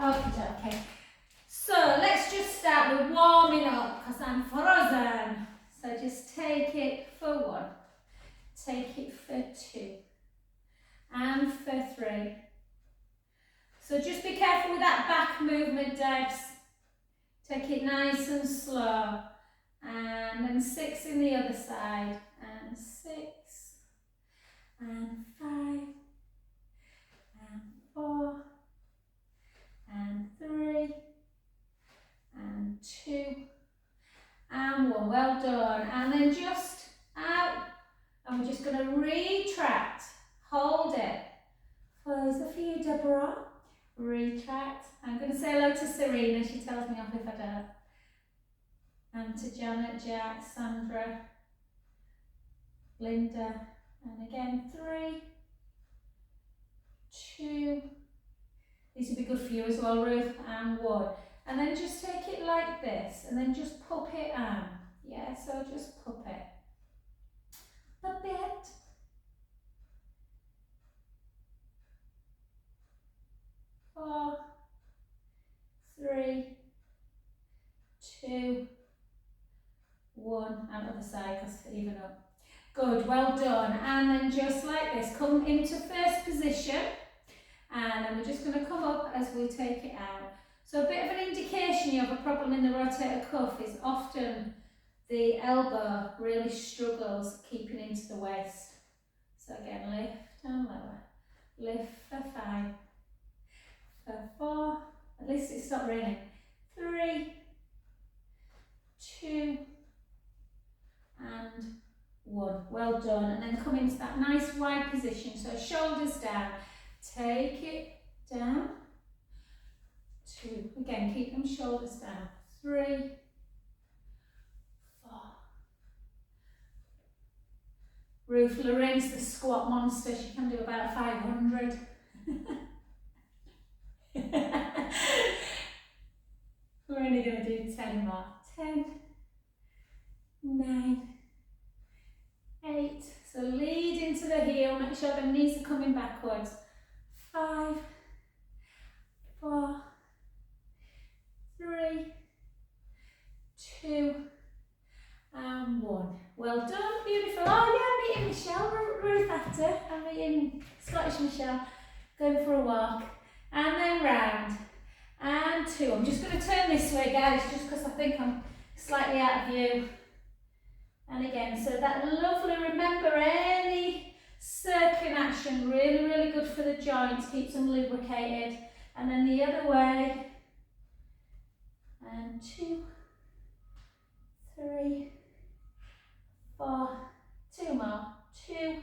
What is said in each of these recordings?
Okay. So let's just start with warming up because I'm frozen. So just take it for 1, take it for 2, and for 3. So just be careful with that back movement, Debs. Take it nice and slow. And then 6 in the other side. And 6, and 5, and 4, and 3, and 2, and 1. Well done. And then just out. And we're just going to retract. Hold it. Closer for you, Deborah. Retract. I'm going to say hello to Serena. She tells me off if I don't. And to Janet, Jack, Sandra, Linda. And again, 3, 2. These would be good for you as well, Ruth. And 1. And then just take it like this. And then just pop it on. Yeah, so just pop it. Pop it. 4, 3, 2, 1, and other side because even up. Good, well done. And then just like this, come into first position, and then we're just going to come up as we take it out. So a bit of an indication you have a problem in the rotator cuff is often the elbow really struggles keeping into the waist. So again, lift and lower. Lift for 5, for 4, at least it stopped raining. 3, 2, and 1. Well done. And then come into that nice wide position. So shoulders down. Take it down. 2. Again, keep them shoulders down. 3, 4. Ruth, Lorraine's the squat monster. She can do about 500. We're only going to do 10 more. 10, 9, 8. So lead into the heel. Make sure the knees are coming backwards. 5, 4, 3, 2, and 1. Well done, beautiful. Oh yeah, I'm meeting Michelle, Ruth after. I'm meeting Scottish Michelle, going for a walk. And then round. And 2. I'm just going to turn this way, guys, just because I think I'm slightly out of view. And again, so that lovely, remember any circling action, really, really good for the joints, keeps them lubricated. And then the other way. And 2, 3, 4, 2 more, 2,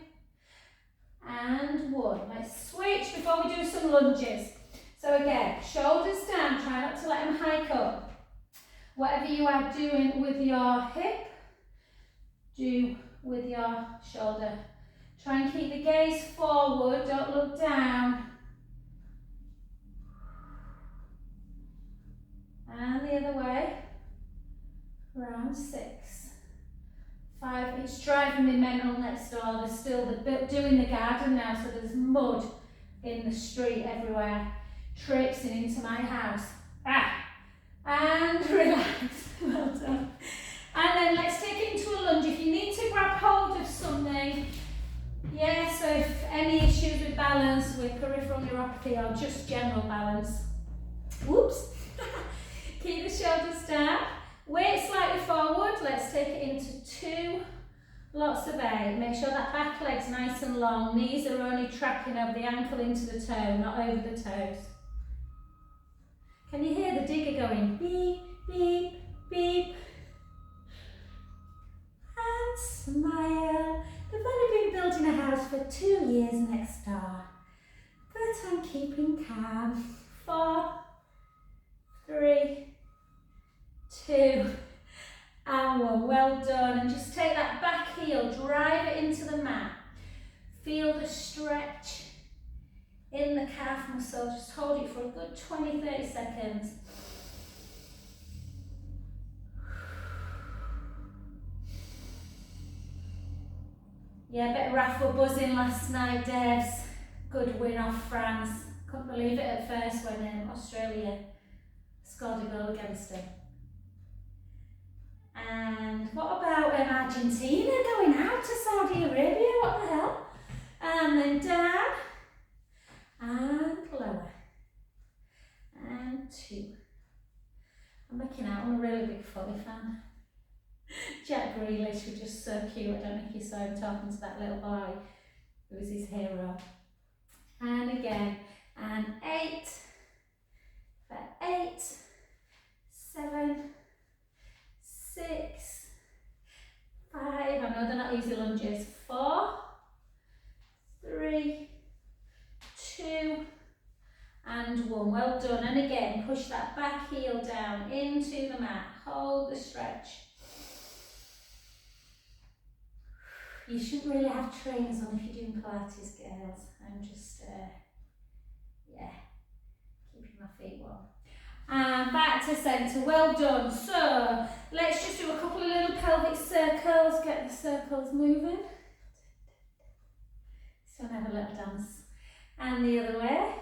and 1. Let's switch before we do some lunges. So again, shoulders down, try not to let them hike up. Whatever you are doing with your hip, do with your shoulder. Try and keep the gaze forward, don't look down. And the other way. Round 6. 5, it's driving me mental next door. They're still doing the garden now, so there's mud in the street everywhere, traipsing into my house. And relax. Well done. And then let's take it into a lunge. If you need to grab hold of something, yeah, so if any issues with balance, with peripheral neuropathy or just general balance, whoops, keep the shoulders down. Weight slightly forward. Let's take it into 2 lots of 8. Make sure that back leg's nice and long. Knees are only tracking over the ankle into the toe, not over the toes. Can you hear the digger going beep, beep, beep? And smile. They've only been building a house for 2 years next door, but I'm keeping calm. 4, 3, 2, and 1. Well done. And just take that back heel, drive it into the mat. Feel the stretch in the calf muscle. Just hold it for a good 20-30 seconds. Yeah, a bit of raffle buzzing last night, Devs. Good win off France. Couldn't believe it at first when Australia scored a goal against them. And what about Argentina going out to Saudi Arabia? What the hell? And then down and lower and 2. I'm making out. I'm a really big Folly fan. Jack Grealish was just so cute. I don't know if you saw him talking to that little boy who was his hero. And again, and 8 for 8, 7, 6, 5. I know they're not easy lunges. 4, 3, 2, and 1. Well done. And again, push that back heel down into the mat. Hold the stretch. You shouldn't really have trainers on if you're doing Pilates, girls. I'm just, yeah, keeping my feet warm. And back to centre. Well done. So let's just do a couple of little pelvic circles. Get the circles moving. So have a little dance. And the other way.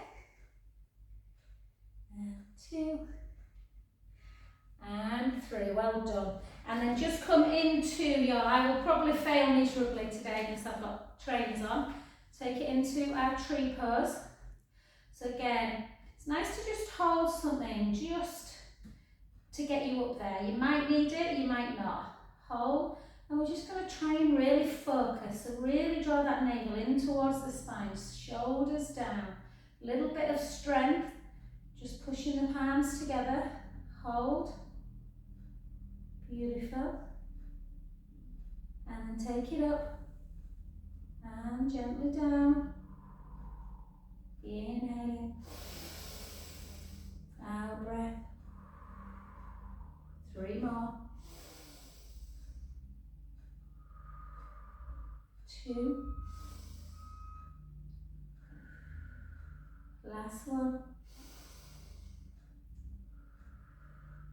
And 2. And 3. Well done. And then just come into your, I will probably fail miserably today because I've got trainers on. Take it into our tree pose. So again, it's nice to just hold something just to get you up there. You might need it, you might not. Hold. And we're just going to try and really focus. So really draw that navel in towards the spine, shoulders down. Little bit of strength, just pushing the palms together. Hold. Beautiful. And then take it up. And gently down. Inhaling. Out breath. 3 more. 2. Last one.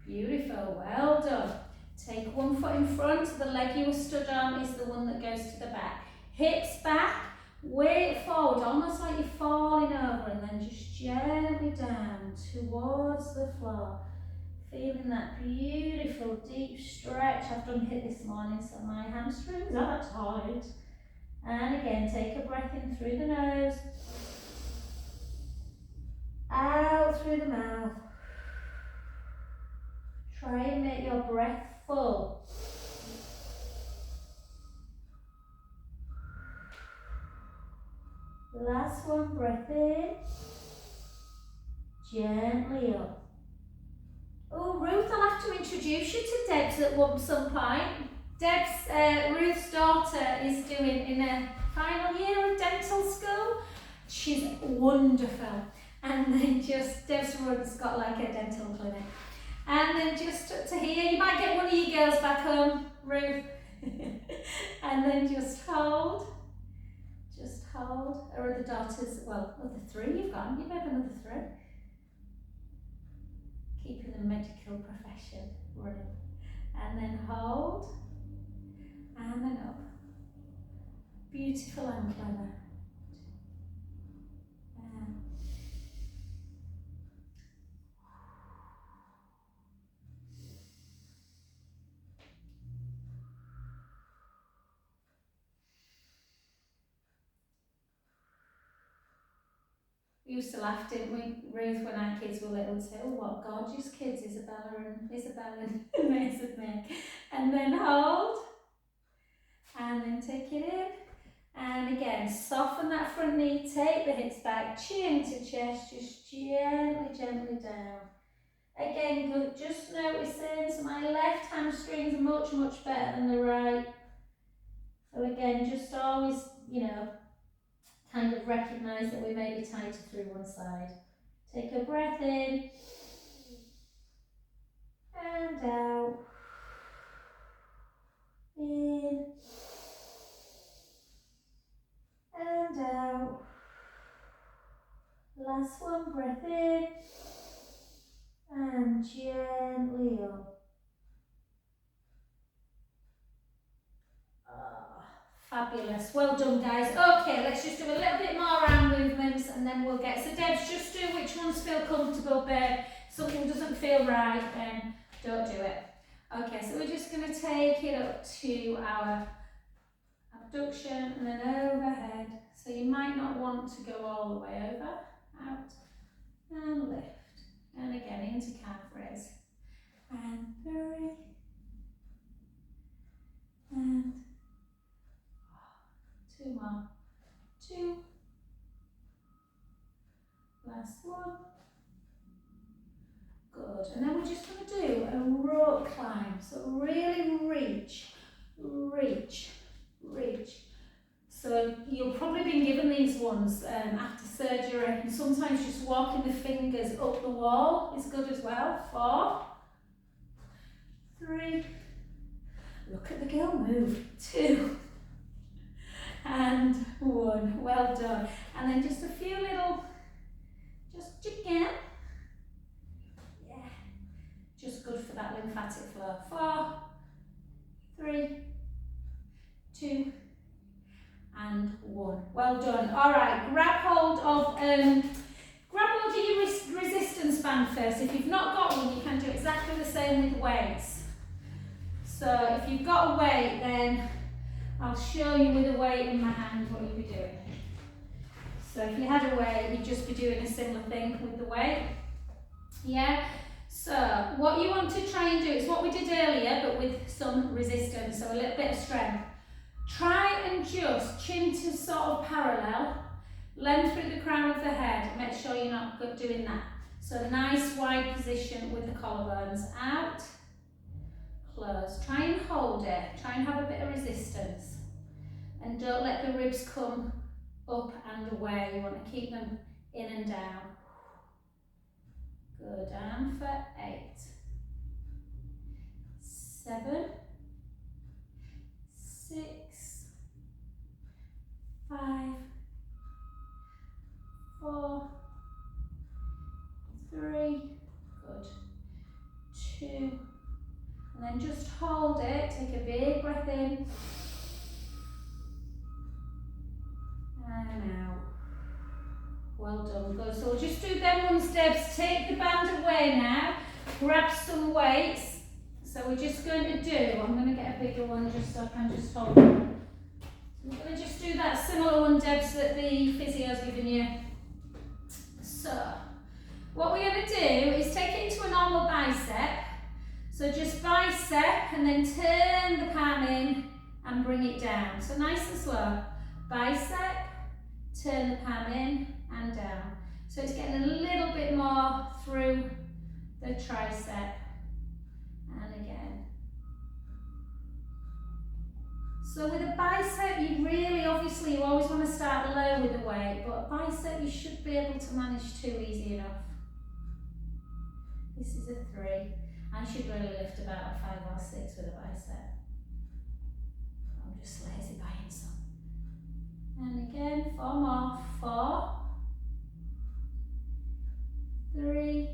Beautiful, well done. Take one foot in front, the leg you were stood on is the one that goes to the back. Hips back, weight forward, almost like you're falling over, and then just gently down towards the floor. Feeling that beautiful deep stretch. I've done HIIT this morning, so my hamstrings are tight. And again, take a breath in through the nose, out through the mouth. Try and make your breath full. Last one, breath in, gently up. Oh, Ruth, I'll have to introduce you to Debs at some point. Debs, Ruth's daughter, is doing in her final year of dental school. She's wonderful. And then just, Debs Rudd's got like a dental clinic. And then just to hear, you might get one of your girls back home, Ruth. And then just hold. Just hold. Or other daughters, well, of the 3 you've got, you've had another 3. Keeping the medical profession running. And then hold. And then up. Beautiful and clever. We used to laugh, didn't we, Ruth, when our kids were little, and say, oh, what gorgeous kids Isabella and Mason make. And then hold. And then take it in. And again, soften that front knee, take the hips back, chin to chest, just gently, gently down. Again, good, just noticing, so my left hamstring is much, much better than the right. So again, just always, kind of recognise that we may be tighter through one side. Take a breath in and out. In and out. Last one, breath in and gently up. Fabulous. Well done, guys. Okay, let's just do a little bit more arm movements and then then we'll get, so Debs, just do which ones feel comfortable, babe. If something doesn't feel right, then don't do it. Okay, so we're just going to take it up to our abduction and then overhead. So you might not want to go all the way over, out, and lift. And again, into calf raise. And 3. And 2 more. 2. Last one. Good. And then we're just going to do a rope climb. So really reach, reach, reach. So you've probably been given these ones after surgery, and sometimes just walking the fingers up the wall is good as well. 4, 3, look at the girl move, 2, and 1. Well done. And then just a few little, just again. Yeah, just good for that lymphatic flow. 4, 3, 2, and 1. Well done. All right, grab hold of your resistance band first. If you've not got one, you can do exactly the same with weights. So if you've got a weight, then I'll show you with a weight in my hand what you'll be doing. So if you had a weight, you'd just be doing a similar thing with the weight. Yeah. So what you want to try and do is what we did earlier, but with some resistance, so a little bit of strength. Try and just chin to sort of parallel, length through the crown of the head. Make sure you're not doing that. So a nice wide position with the collarbones out, close. Try and hold it. Try and have a bit of resistance. And don't let the ribs come up and away. You want to keep them in and down. Go down for 8, 7, 6, 5, 4, 3, good, 2, and then just hold it, take a big breath in, and out. Well done, good. So we'll just do them ones, Debs. Take the band away now, grab some weights. So we're just going to do, I'm going to get a bigger one just so I can just hold it. We're going to just do that similar one, Debs, that the physio's given you. So, what we're going to do is take it into a normal bicep. So just bicep and then turn the palm in and bring it down. So nice and slow. Bicep, turn the palm in and down. So it's getting a little bit more through the tricep. And again. So with a bicep, you really, obviously, you always want to start low with the weight, but a bicep you should be able to manage 2 easy enough. This is a 3. I should really lift about a 5 or 6 with a bicep. I'm just lazy buying some. And again, 4 more. 4, 3,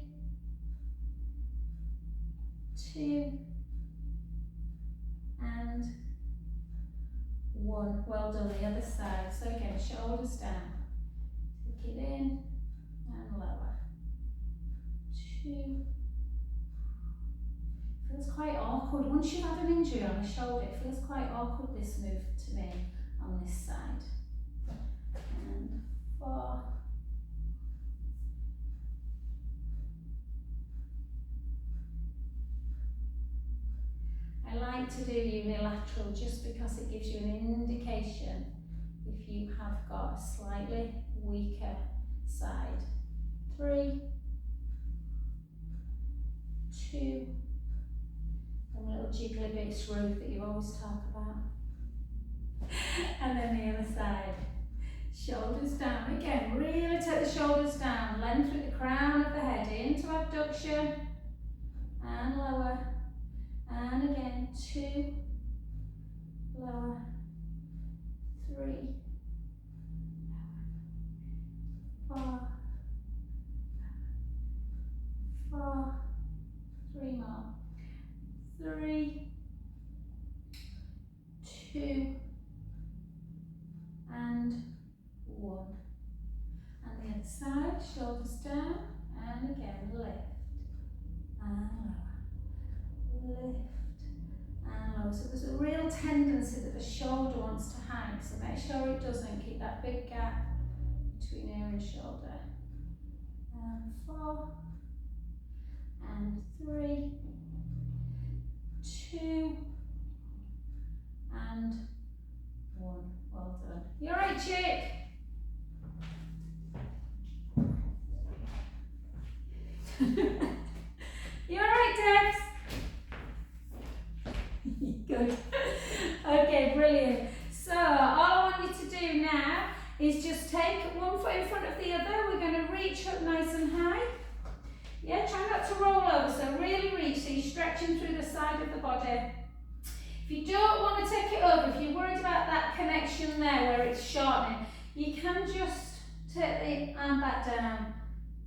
2, and 1. Well done, the other side. So again, shoulders down. Take it in and lower. 2. Feels quite awkward. Once you've had an injury on the shoulder, it feels quite awkward, this move to me on this side. And 4. I like to do unilateral just because it gives you an indication if you have got a slightly weaker side. 3, 2, and little jiggly bits, Ruth, that you always talk about. And then the other side. Shoulders down. Again, really take the shoulders down. Length through the crown of the head into abduction. And lower. And again, 2, lower, 3, 4, 4, 3 more, 3, 2, and 1. And the other side. tendency that the shoulder wants to hang, so make sure it doesn't. Keep that big gap between ear and shoulder. And 4, and 3, 2, and 1. Well done. You alright, chick? You alright, Debs? Good. Okay, brilliant. So, all I want you to do now is just take one foot in front of the other. We're going to reach up nice and high. Yeah, try not to roll over, so really reach, so you're stretching through the side of the body. If you don't want to take it over, if you're worried about that connection there where it's shortening, you can just take the arm back down.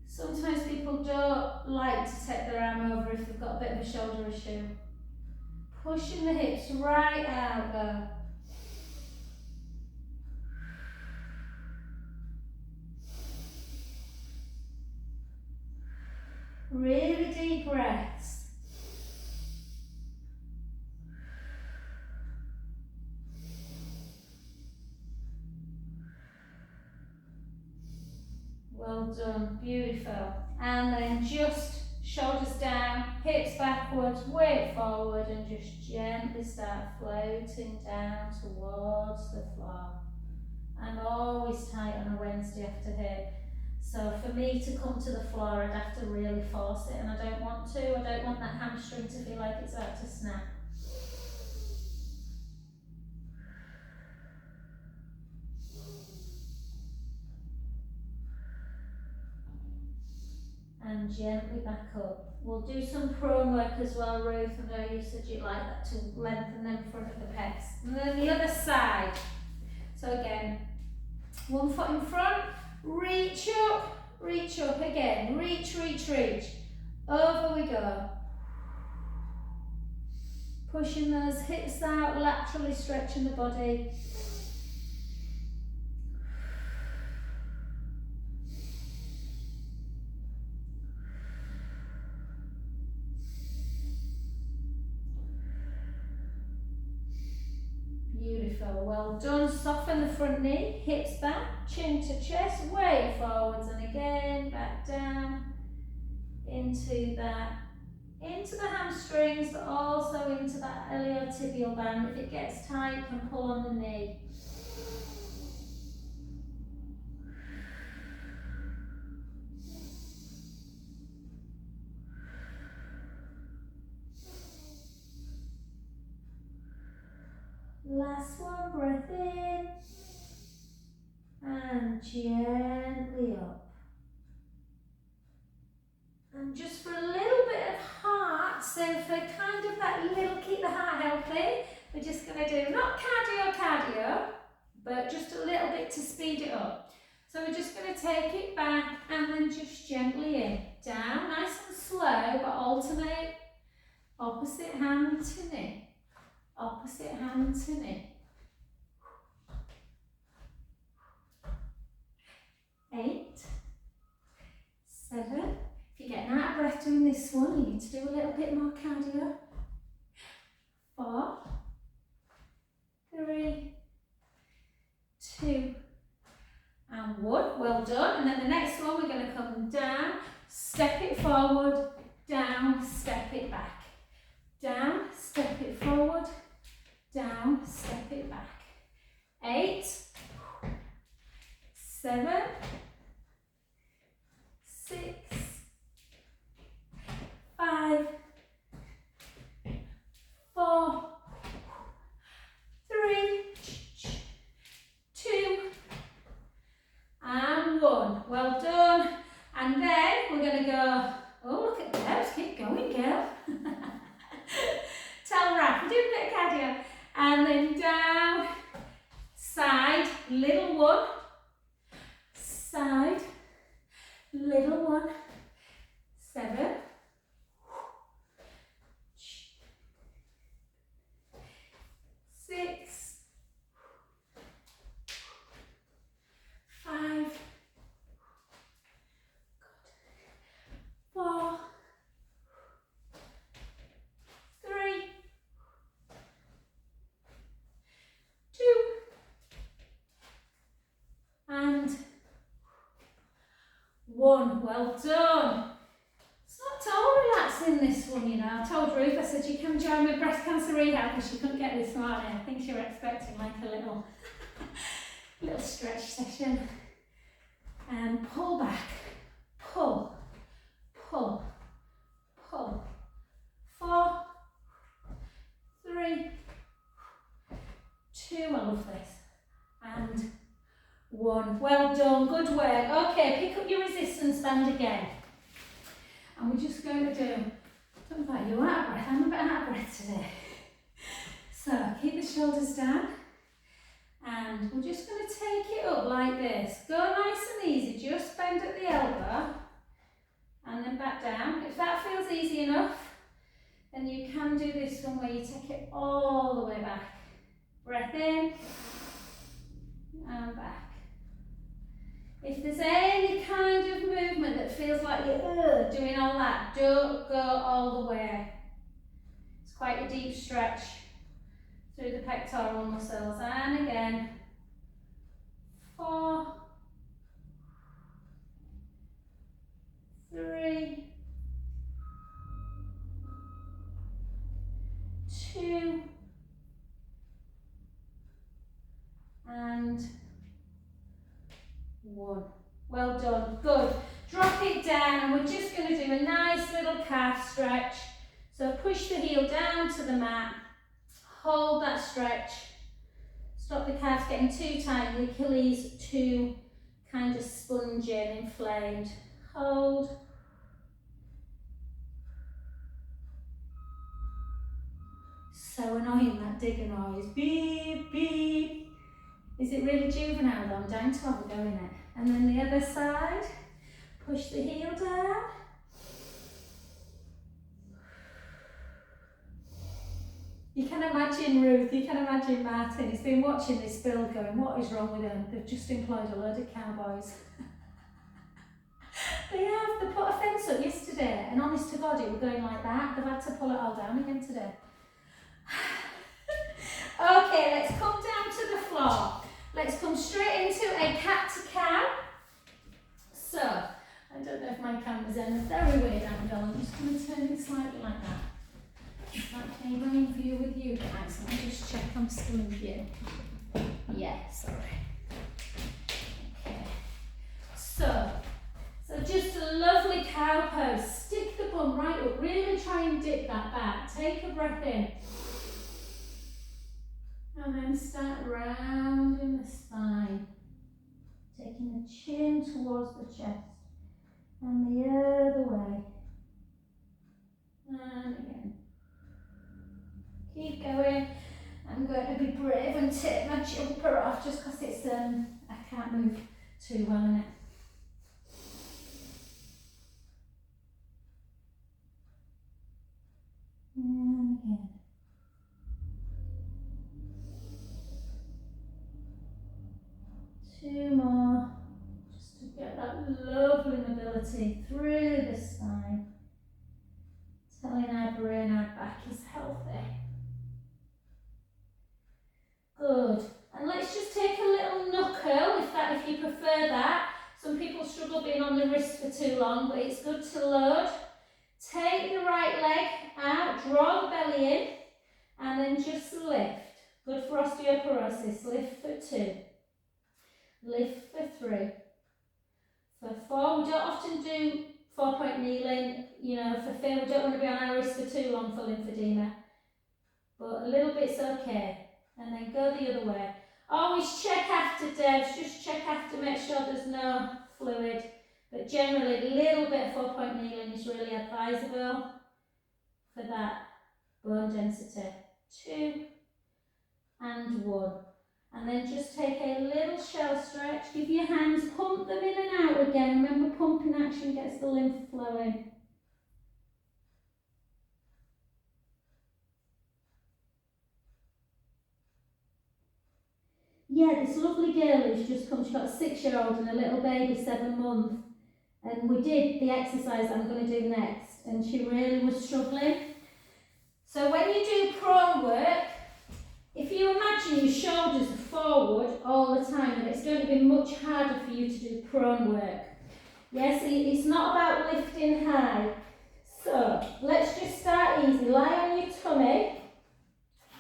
Sometimes people don't like to take their arm over if they've got a bit of a shoulder issue. Pushing the hips right out though. Really deep breaths. Well done, beautiful. And then just shoulders down, hips backwards, weight forward, and just gently start floating down towards the floor. I'm always tight on a Wednesday after hip. So for me to come to the floor, I'd have to really force it, and I don't want to. I don't want that hamstring to feel like it's about to snap. And gently back up. We'll do some prone work as well, Ruth. I know you said you'd like that to lengthen them in front of the pecs. And then the other side. So again, one foot in front, reach up again, reach, reach, reach. Over we go. Pushing those hips out, laterally stretching the body. Beautiful, well done. Soften the front knee, hips back, chin to chest, weight forwards, and again back down into the hamstrings, but also into that iliotibial band. If it gets tight, you can pull on the knee. Last one, breath in, and gently up. And just for a little bit of heart, so for kind of that little, keep the heart healthy, we're just going to do not cardio, but just a little bit to speed it up. So we're just going to take it back and then just gently in, down, nice and slow, but alternate opposite hand to knee. Opposite hand to knee. 8, 7. If you're getting out of breath doing this one, you need to do a little bit more cardio. 4, 3, 2, and 1. Well done. And then the next one, we're going to come down, step it forward, down, step it back. Down, step it forward, down, step it back. 8, 7, 6, 5, 4, 3, 2, and 1. Well done. And then we're going to go, oh look at those, keep going girl. Tell Raph, do a bit of cardio. And then down, side, little one, side, little one, well done. It's not at all relaxing, this one, you know. I told Ruth, I said, you can join my breast cancer rehab because she couldn't get this morning. I think she was expecting like a little, little stretch session. And pull back, pull, pull, pull. 4, 3, 2, I love this. And 1. Well done, good work. Okay, pick up your resistance band again. And we're just going to do, I don't know about you, out of breath. I'm a bit out of breath today. So keep the shoulders down. And we're just going to take it up like this. Go nice and easy, just bend at the elbow. And then back down. If that feels easy enough, then you can do this one where you take it all the way back. Breath in and back. If there's any kind of movement that feels like you're doing all that, don't go all the way. It's quite a deep stretch through the pectoral muscles. And again. 4, 3, 2, and 1. Well done, good. Drop it down and we're just going to do a nice little calf stretch. So push the heel down to the mat, hold that stretch, stop the calves getting too tight, the Achilles too kind of spongy and inflamed. Hold. So annoying, that digger noise. Beep, beep. Is it really juvenile though? I'm down to have a go in it. And then the other side. Push the heel down. You can imagine Ruth, you can imagine Martin. He's been watching this build going, what is wrong with them? They've just employed a load of cowboys. They have. They put a fence up yesterday and honest to God, it was going like that. They've had to pull it all down again today. Okay, let's come down to the floor. Let's come straight into a cat to cow. So, I don't know if my camera's in a very weird angle. I'm just going to turn it slightly like that. Is that camera in view with you guys? Let me just check I'm still in view. Yeah, sorry. Okay. So just a lovely cow pose. Stick the bum right up. Really try and dip that back. Take a breath in. And then start rounding the spine. Taking the chin towards the chest. And the other way. And again. Keep going. I'm going to be brave and take my jumper off just because it's I can't move too well in it. And again. Two more, just to get that lovely mobility through the spine. Telling our brain our back is healthy. Good. And let's just take a little knuckle if you prefer that. Some people struggle being on the wrist for too long, but it's good to load. Take the right leg out, draw the belly in, and then just lift. Good for osteoporosis. Lift for 2. Lift for 3. For 4. We don't often do 4-point kneeling, you know, for fear we don't want to be on our wrist for too long for lymphedema. But a little bit's okay. And then go the other way. Always check after, Debs, just check after, make sure there's no fluid. But generally, a little bit of 4-point kneeling is really advisable for that bone density. 2 and 1. And then just take a little shell stretch. Give your hands, pump them in and out again. Remember, pumping action gets the lymph flowing. Yeah, this lovely girl who's just come, she's got a 6-year-old and a little baby, 7 months. And we did the exercise I'm going to do next, and she really was struggling. So when you do prone work, if you imagine your shoulders are forward all the time, and it's going to be much harder for you to do prone work. Yes, it's not about lifting high. So let's just start easy. Lie on your tummy.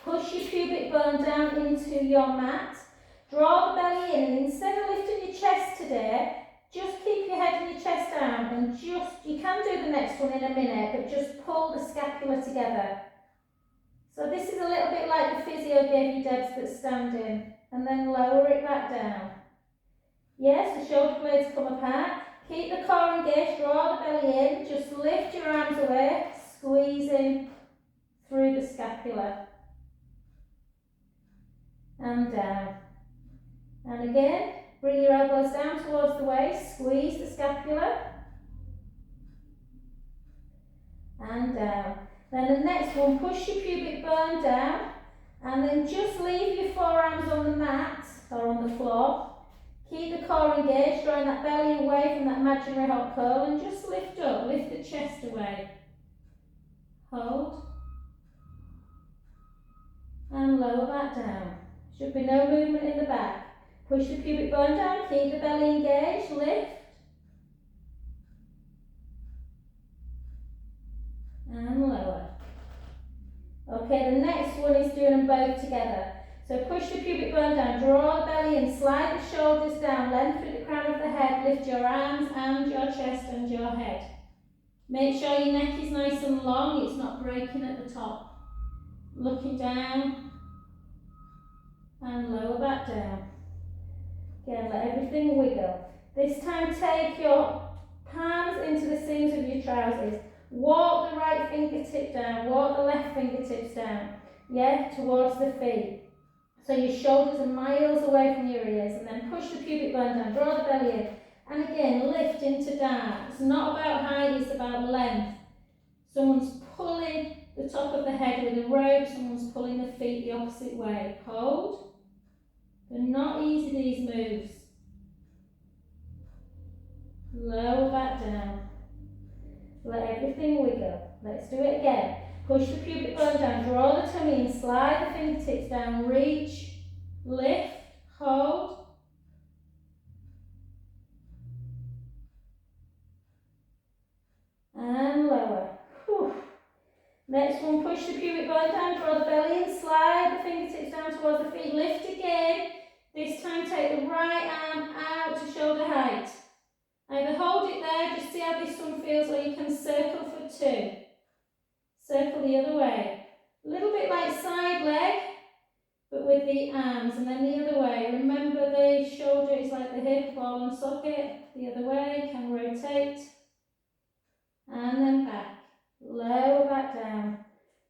Push your pubic bone down into your mat. Draw the belly in, and instead of lifting your chest today, just keep your head and your chest down, and you can do the next one in a minute, but just pull the scapula together. So this is a little bit like the physio gave you, Debs, that's standing, and then lower it back down. Yes, the shoulder blades come apart. Keep the core engaged, draw the belly in, just lift your arms away, squeezing through the scapula. And down. And again, bring your elbows down towards the waist, squeeze the scapula. And down. Then the next one, push your pubic bone down, and then just leave your forearms on the mat or on the floor. Keep the core engaged, drawing that belly away from that imaginary hot curl, and just lift up, lift the chest away. Hold. And lower back down. Should be no movement in the back. Push the pubic bone down, keep the belly engaged, lift. And lower. Okay, the next one is doing them both together. So push the pubic bone down, draw the belly in, slide the shoulders down, length through the crown of the head, lift your arms and your chest and your head. Make sure your neck is nice and long, it's not breaking at the top. Looking down and lower back down. Again, let everything wiggle. This time take your palms into the seams of your trousers. Walk the right fingertip down, walk the left fingertips down, yeah, towards the feet. So your shoulders are miles away from your ears, and then push the pubic bone down, draw the belly in, and again lift into down. It's not about height, it's about length. Someone's pulling the top of the head with a rope, someone's pulling the feet the opposite way. Hold. They're not easy, these moves. Lower back down. Let everything wiggle. Let's do it again. Push the pubic bone down, draw the tummy in, slide the fingertips down, reach, lift, hold. And lower. Whew. Next one, push the pubic bone down, draw the belly in, slide the fingertips down towards the feet, lift again. This time take the right arm out to shoulder height. Either hold it there, just see how this one feels, or you can circle for two. Circle the other way. A little bit like side leg, but with the arms, and then the other way. Remember the shoulder is like the hip, ball and socket. The other way, can rotate. And then back. Lower back down.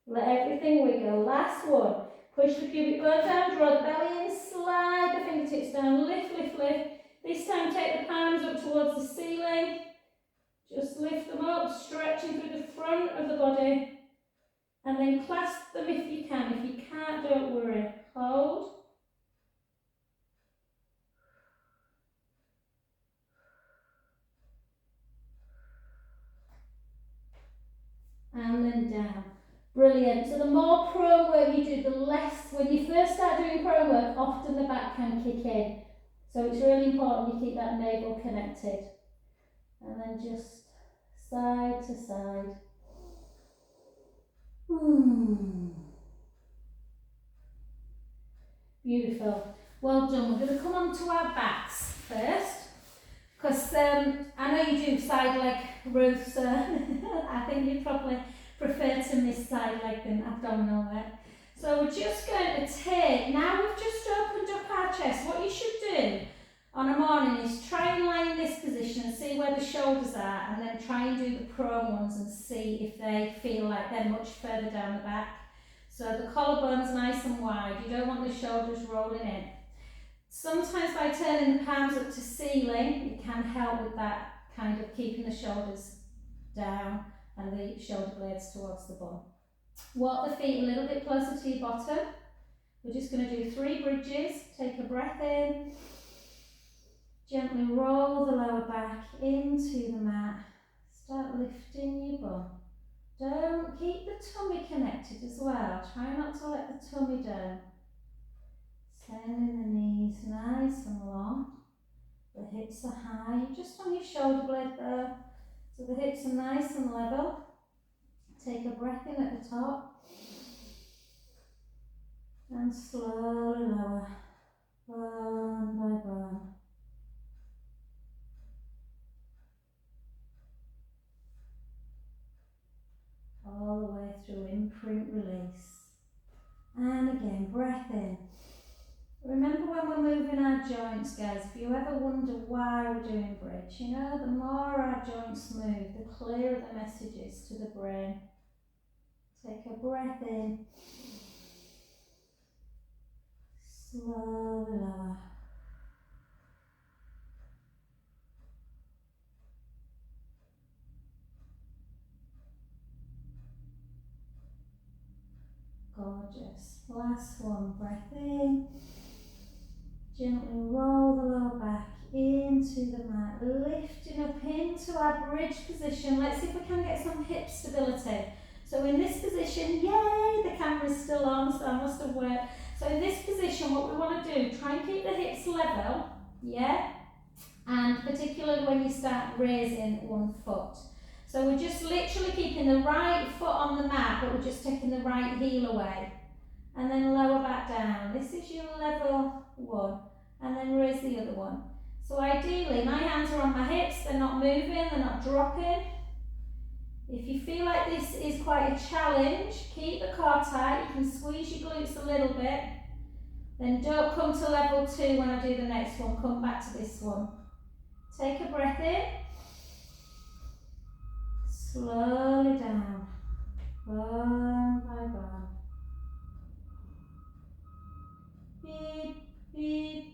Let everything wiggle. Last one. Push the pubic bone down, draw the belly in, slide the fingertips down, lift, lift, lift. This time take the palms up towards the ceiling. Just lift them up, stretching through the front of the body. And then clasp them if you can. If you can't, don't worry. Hold. And then down. Brilliant. So the more prone work you do, the less, when you first start doing prone work, often the back can kick in. So it's really important you keep that navel connected. And then just side to side. Beautiful. Well done. We're going to come on to our backs first. Because I know you do side leg, Ruth, so I think you probably prefer to miss side leg than abdominal work. So we're just going to take, now we've just opened up our chest, what you should do on a morning is try and lie in this position and see where the shoulders are, and then try and do the prone ones and see if they feel like they're much further down the back. So the collarbone's nice and wide, you don't want the shoulders rolling in. Sometimes by turning the palms up to ceiling, it can help with that kind of keeping the shoulders down and the shoulder blades towards the bum. Walk the feet a little bit closer to your bottom. We're just going to do 3 bridges. Take a breath in. Gently roll the lower back into the mat. Start lifting your bum. Don't keep the tummy connected as well. Try not to let the tummy down. Sending the knees nice and long. The hips are high, you're just on your shoulder blade there, so the hips are nice and level. Take a breath in at the top and slowly lower, bone by bone. All the way through, imprint, release. And again, breath in. Remember when we're moving our joints, guys, if you ever wonder why we're doing bridge, you know, the more our joints move, the clearer the message is to the brain. Take a breath in. Slowly lower. Gorgeous. Last one, breath in. Gently roll the lower back into the mat, lifting up into our bridge position. Let's see if we can get some hip stability. So in this position, yay, the camera's still on, so I must have worked. So in this position, what we want to do, try and keep the hips level, yeah? And particularly when you start raising one foot. So we're just literally keeping the right foot on the mat, but we're just taking the right heel away. And then lower back down. This is your level one. And then raise the other one. So ideally, my hands are on my hips, they're not moving, they're not dropping. If you feel like this is quite a challenge, keep the core tight, you can squeeze your glutes a little bit. Then don't come to level two when I do the next one, come back to this one. Take a breath in. Slowly down, bone by bone. Beep, beep.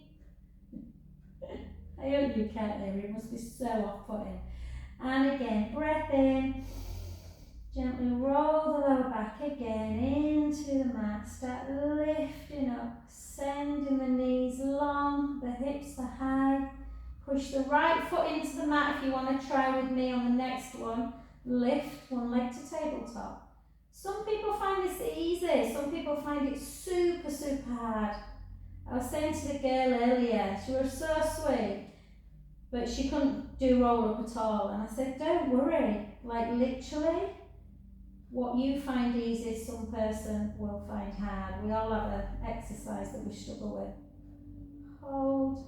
I hope you can't hear it, must be so off-putting. And again, breath in. Gently roll the lower back again into the mat. Start lifting up, sending the knees long, the hips are high. Push the right foot into the mat if you want to try with me on the next one. Lift one leg to tabletop. Some people find this easy, some people find it super, super hard. I was saying to the girl earlier, she was so sweet, but she couldn't do roll up at all. And I said, don't worry, like literally, what you find easy, some person will find hard. We all have an exercise that we struggle with. Hold,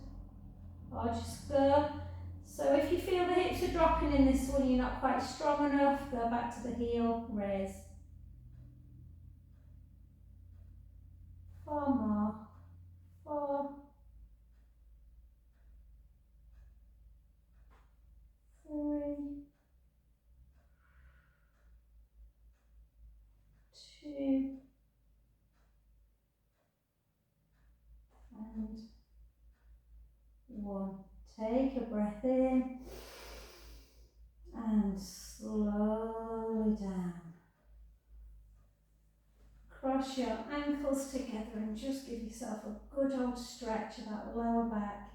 or just go. So if you feel the hips are dropping in this one, you're not quite strong enough, go back to the heel, raise. 4 more. 4, 3, 2, and 1. Take a breath in and slowly down. Cross your ankles together and just give yourself a good old stretch of that lower back.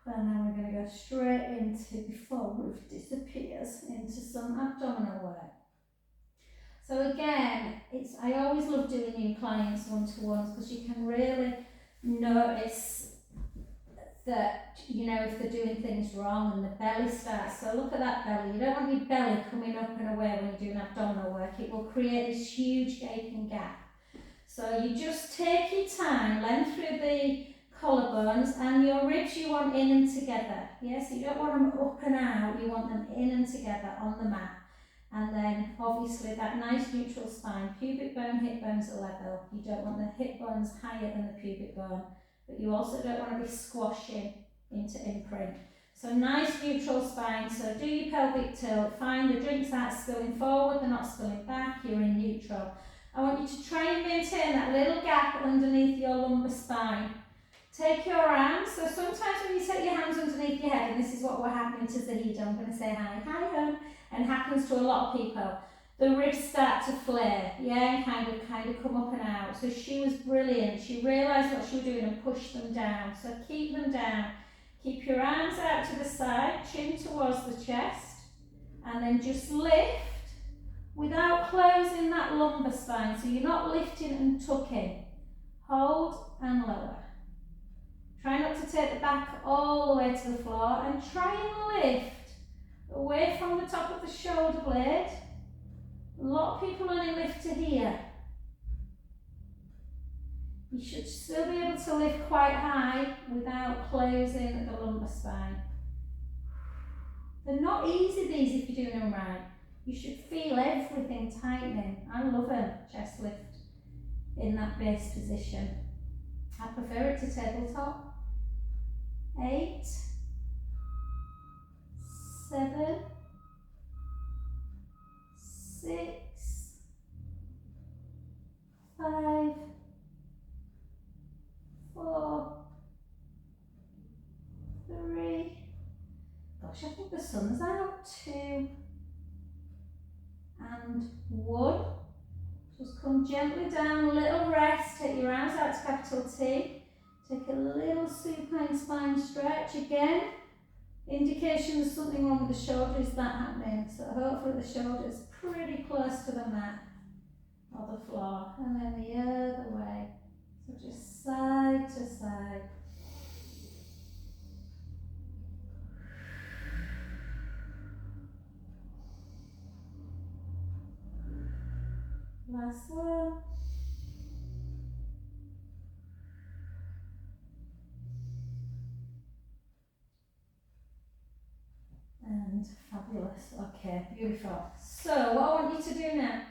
And then we're going to go straight into, before roof disappears, into some abdominal work. So again, I always love doing new clients one-to-ones because you can really notice that, you know, if they're doing things wrong and the belly starts. So look at that belly. You don't want your belly coming up and away when you're doing abdominal work. It will create this huge gaping gap. So you just take your time, length through the collarbones, and your ribs you want in and together. Yes, you don't want them up and out, you want them in and together on the mat. And then obviously that nice neutral spine, pubic bone, hip bones are level. You don't want the hip bones higher than the pubic bone, but you also don't want to be squashing into imprint. So nice neutral spine, so do your pelvic tilt, find the drinks aren't spilling forward, they're not spilling back, you're in neutral. I want you to try and maintain that little gap underneath your lumbar spine. Take your arms, so sometimes when you set your hands underneath your head, and this is what will happen to Zahida, I'm going to say hi home, and happens to a lot of people, the ribs start to flare, yeah, and kind of come up and out. So she was brilliant, she realised what she was doing and pushed them down, so keep them down. Keep your arms out to the side, chin towards the chest, and then just lift without closing that lumbar spine, so you're not lifting and tucking. Hold and lower. Try not to take the back all the way to the floor and try and lift away from the top of the shoulder blade. A lot of people only lift to here. You should still be able to lift quite high without closing the lumbar spine. They're not easy, these, if you're doing them right. You should feel everything tightening. I love a chest lift in that base position. I prefer it to tabletop. 8, 7, 6, 5, 4, 3, gosh, I think the sun's out, 2, and 1. Just come gently down, little rest, take your arms out to capital T. Take a little supine spine stretch again. Indication there's something wrong with the shoulder is that happening. So hopefully the shoulder is pretty close to the mat or the floor. And then the other way. So just side to side. Last one. And fabulous. Okay, beautiful. So what I want you to do now,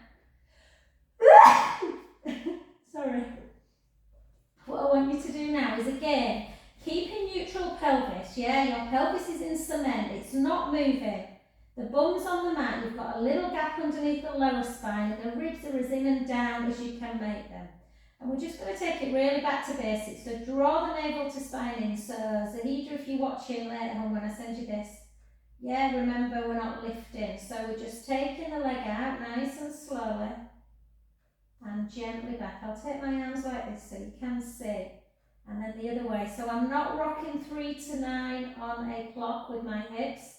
sorry. What I want you to do now is, again, keep a neutral pelvis, yeah? Your pelvis is in cement, it's not moving. The bum's on the mat, you've got a little gap underneath the lower spine, and the ribs are as in and down as you can make them. And we're just going to take it really back to basics. So draw the navel to spine in. So Zahidra, if you're watching later on when I send you this, yeah, remember we're not lifting. So we're just taking the leg out nice and slowly and gently back. I'll take my arms like this so you can see. And then the other way. So I'm not rocking 3 to 9 on a clock with my hips.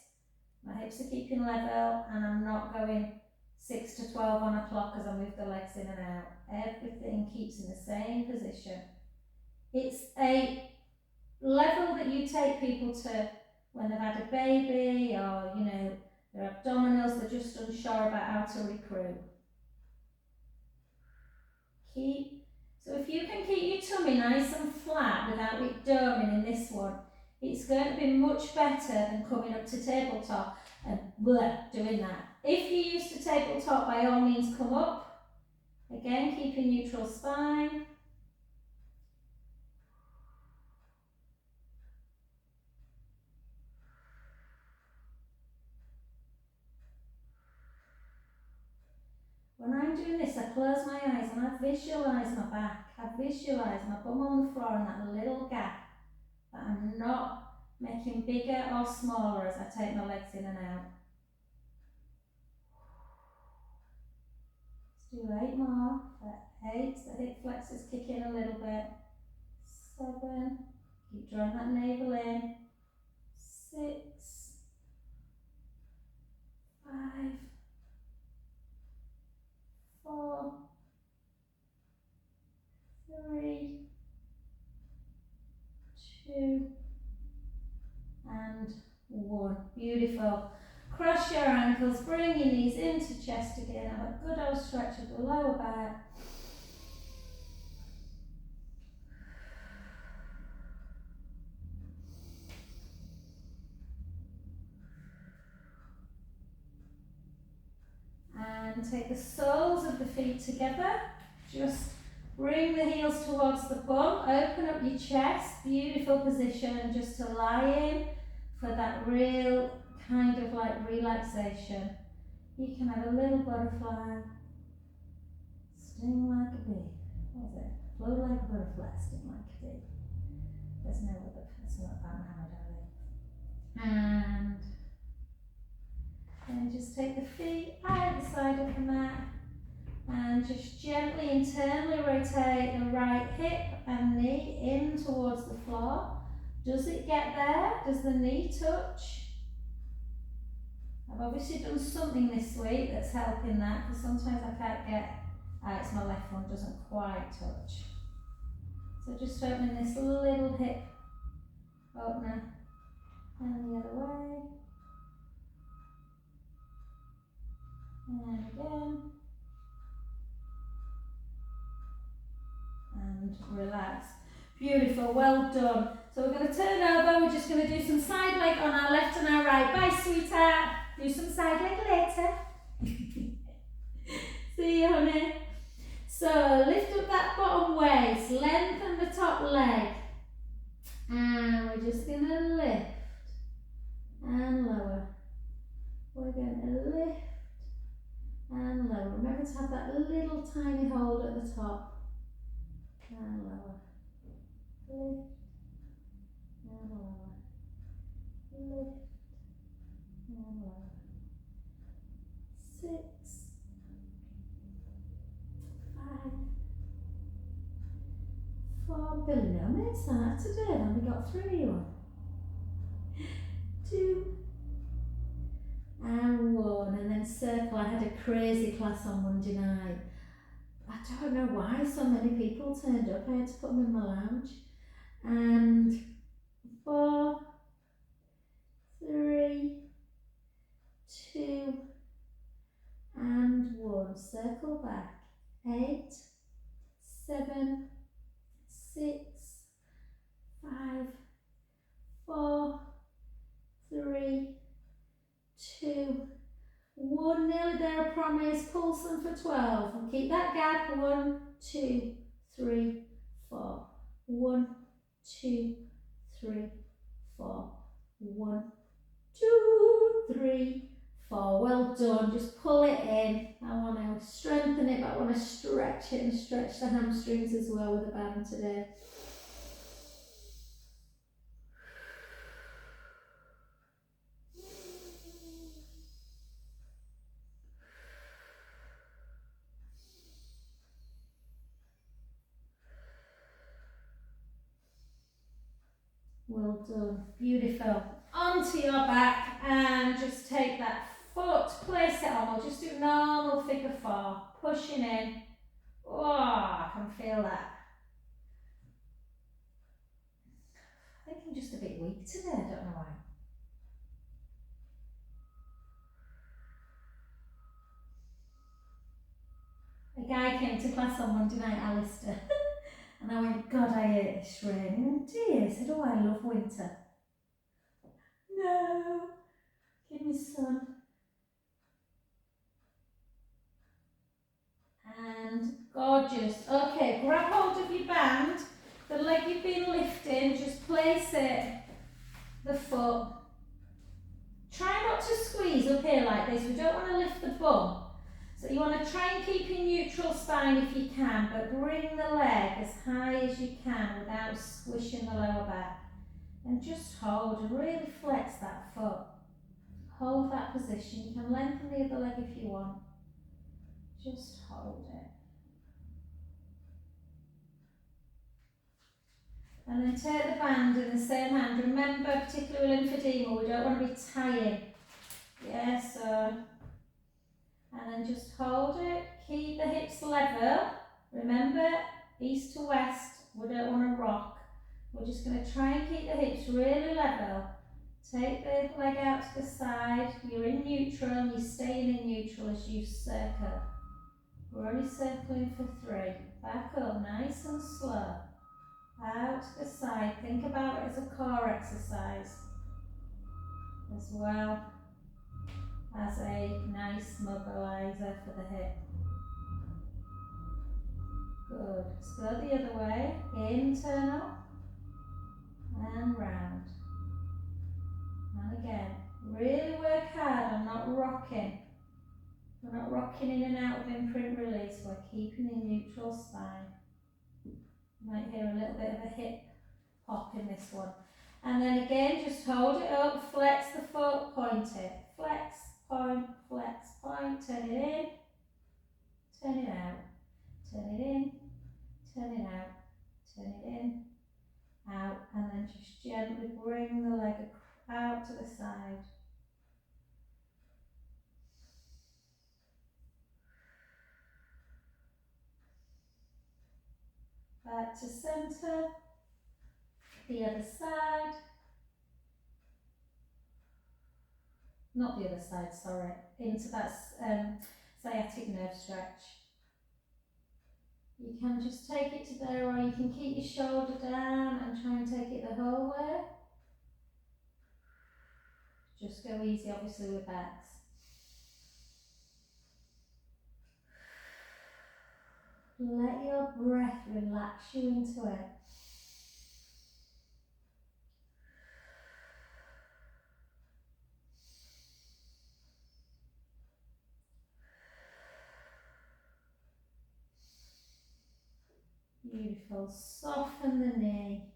My hips are keeping level, and I'm not going 6 to 12 on a clock as I move the legs in and out. Everything keeps in the same position. It's a level that you take people to when they've had a baby, or, you know, their abdominals, they're just unsure about how to recruit. So if you can keep your tummy nice and flat without it doming in this one, it's going to be much better than coming up to tabletop and doing that. If you're used to tabletop, by all means come up. Again, keep a neutral spine. When I'm doing this, I close my eyes and I visualise my back. I visualise my bum on the floor and that little gap that I'm not making bigger or smaller as I take my legs in and out. Let's do 8 more. 8, the hip flexors kick in a little bit. 7, keep drawing that navel in. 6, 5, 4, 3, 2, and 1. Beautiful. Cross your ankles, bring your knees into chest again. Have a good old stretch of the lower back. And take the soles of the feet together. Just bring the heels towards the bum. Open up your chest. Beautiful position. And just to lie in for that real kind of like relaxation. You can have a little butterfly. Sting like a bee. What is it? Flow like a butterfly. Sting like a bee. There's no other. It's not that darling. And then just take the feet out the side of the mat and just gently internally rotate the right hip and knee in towards the floor. Does it get there? Does the knee touch? I've obviously done something this week that's helping that, because sometimes I can't get, it's my left one doesn't quite touch. So just opening this little hip Up now. And the other way. And again. And relax. Beautiful, well done. So we're going to turn over, we're just going to do some side leg on our left and our right. Bye, sweetheart. Do some side leg later. See you, honey. So lift up that bottom waist, lengthen the top leg. And we're just going to lift and lower. We're going to lift and lower. Remember to have that little tiny hold at the top. And lower. Lift and lower. Lift and lower. 6, 5, 4. Billy, no minutes that today. I've only got 3 on. 2 and 1. And then circle. I had a crazy class on Monday night. I don't know why so many people turned up. I had to put them in my lounge. And 4, 3, 2 and 1. Circle back. 8, 7, 6, 5, 4, 3, 2, 1. Nearly there, I promise. Pulse them for 12. We'll keep that gap. 1, 2, 3, 4. 1, 2, 3, 4. 1, 2, 3, 4. Well done. Just pull it in. I want to strengthen it, but I want to stretch it and stretch the hamstrings as well with the band today. Well done. Beautiful. Onto your back and just take that foot, place it on. We'll just do normal figure 4. Pushing in. Oh, I can feel that. I think I'm just a bit weak today, I don't know why. A guy came to class on Monday night, Alistair, and I went, God, I hate this rain. He went, do you? I said, oh, I love winter. No, give me sun. And gorgeous. Okay, grab hold of your band. The leg you've been lifting, just place it, the foot. Try not to squeeze up here like this. We don't want to lift the bum. So you want to try and keep your neutral spine if you can, but bring the leg as high as you can without squishing the lower back. And just hold and really flex that foot. Hold that position. You can lengthen the other leg if you want. Just hold it. And then take the band in the same hand. Remember, particularly with lymphedema, we don't want to be tying. Yeah, so. And then just hold it. Keep the hips level. Remember, east to west, we don't want to rock. We're just going to try and keep the hips really level. Take the leg out to the side. You're in neutral and you're staying in neutral as you circle. We're only circling for 3. Back up, nice and slow. Out to the side. Think about it as a core exercise as well as a nice mobilizer for the hip. Good. Let's go the other way. Internal and round. And again, really work hard on not rocking. We're not rocking in and out of imprint release. We're keeping a neutral spine. You might hear a little bit of a hip pop in this one. And then again, just hold it up, flex the foot, point it. Flex, point, turn it in, turn it out, turn it in, turn it out, turn it in, out, and then just gently bring the leg out to the side. Back to centre, the other side. not the other side, sorry, into that sciatic nerve stretch. You can just take it to there, or you can keep your shoulder down and try and take it the whole way. Just go easy, obviously, with backs. Let your breath relax you into it. Beautiful. Soften the knee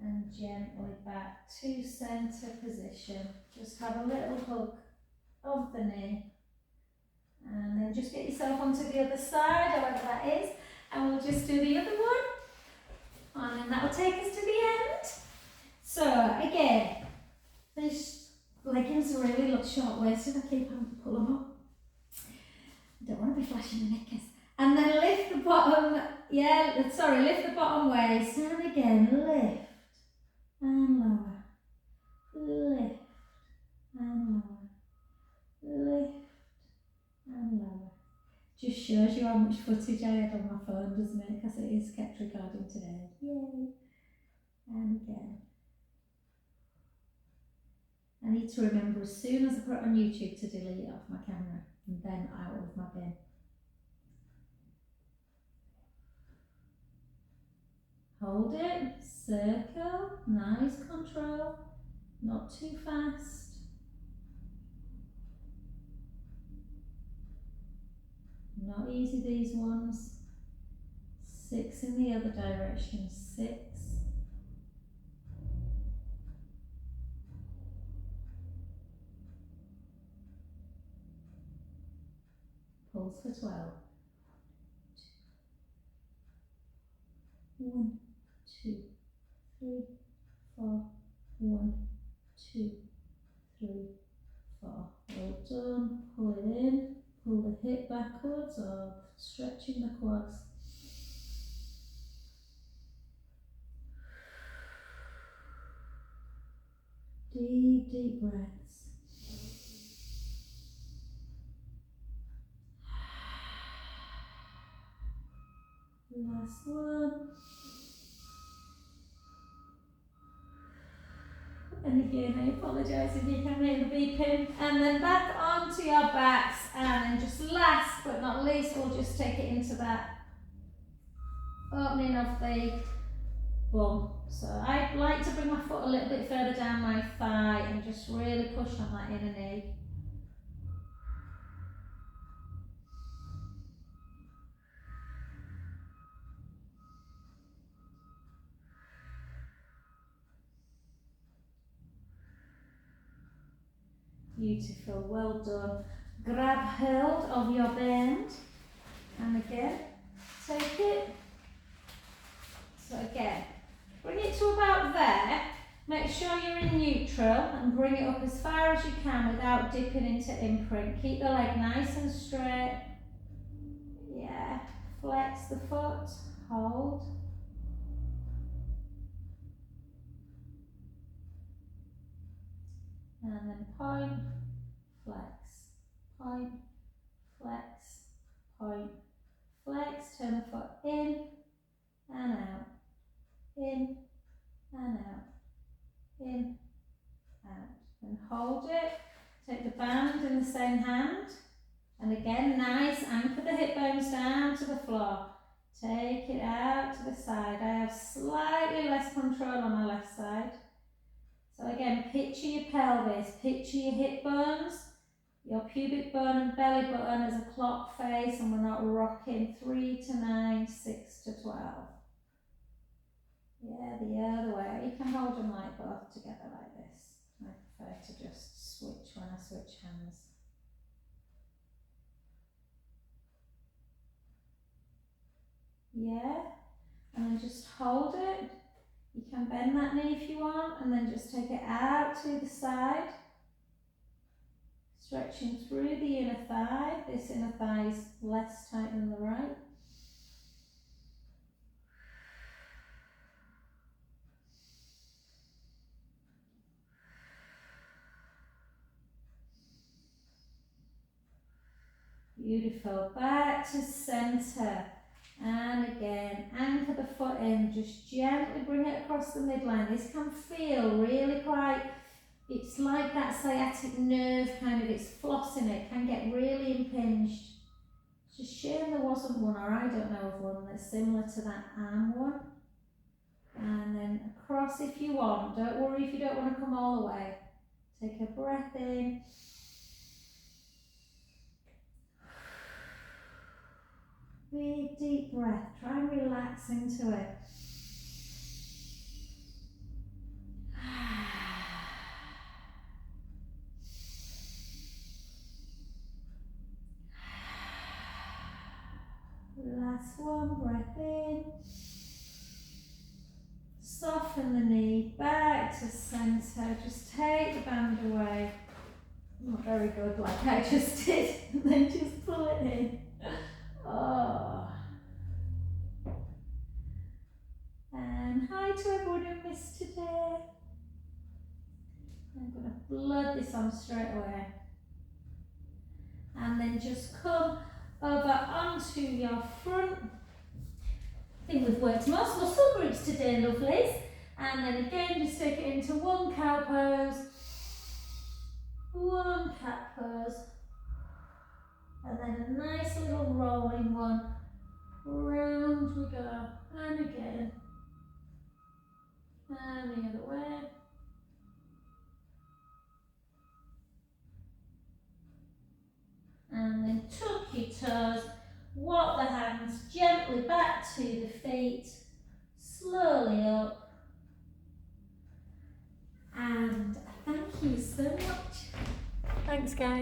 and gently back to centre position. Just have a little hug of the knee. And then just get yourself onto the other side, however that is. And we'll just do the other one. And then that will take us to the end. So again, these leggings really look short-waisted. I keep having to pull them up. I don't want to be flashing the knickers. And then lift the bottom, lift the bottom waist. And again, lift and lower. Lift and lower. Lift and lower. Just shows you how much footage I had on my phone, doesn't it? Because it is kept recording today. Yay. And again. I need to remember as soon as I put it on YouTube to delete it off my camera and then out of my bin. Hold it, circle, nice control, not too fast. Not easy, these ones. 6 in the other direction, 6. Pulse for 12. 1, 2, 3, 4. 1, 2, 3, 4. Well done. Pull it in. Pull the hip backwards or stretching the quads. Deep, deep breaths. Last one. And again, I apologise if you can hear the beeping. And then back onto your backs, and then just last but not least, we'll just take it into that opening of the bum. So I like to bring my foot a little bit further down my thigh and just really push on that inner knee. Beautiful, well done. Grab hold of your bend, and again, take it. So again, bring it to about there. Make sure you're in neutral and bring it up as far as you can without dipping into imprint. Keep the leg nice and straight. Yeah, flex the foot, hold. And then point, flex, point, flex, point, flex. Turn the foot in and out, in and out, in, out. And hold it. Take the band in the same hand. And again, nice, anchor the hip bones down to the floor. Take it out to the side. I have slightly less control on my left side. So again, picture your pelvis, picture your hip bones, your pubic bone and belly button as a clock face, and we're not rocking 3 to 9, 6 to 12. Yeah, the other way. You can hold them like both together like this. I prefer to just switch when I switch hands. Yeah, and then just hold it. You can bend that knee if you want, and then just take it out to the side. Stretching through the inner thigh. This inner thigh is less tight than the right. Beautiful. Back to centre. And again, anchor the foot in, just gently bring it across the midline. This can feel really quite, it's like that sciatic nerve kind of, it's flossing it, can get really impinged. It's a shame there wasn't one, or I don't know of one that's similar to that arm one. And then across if you want, don't worry if you don't want to come all the way. Take a breath in. Big deep breath, try and relax into it. Last one, breath in. Soften the knee, back to centre, just take the band away. Not very good like I just did, and then just pull it in. Oh. And hi to everyone who missed today. I'm going to blood this on straight away. And then just come over onto your front. I think we've worked most muscle groups today, lovelies. And then again, just take it into one cow pose, one cat pose, and then a nice little rolling one. Round we go, and again, and the other way. And then tuck your toes, walk the hands gently back to the feet, slowly up. And thank you so much. Thanks guys.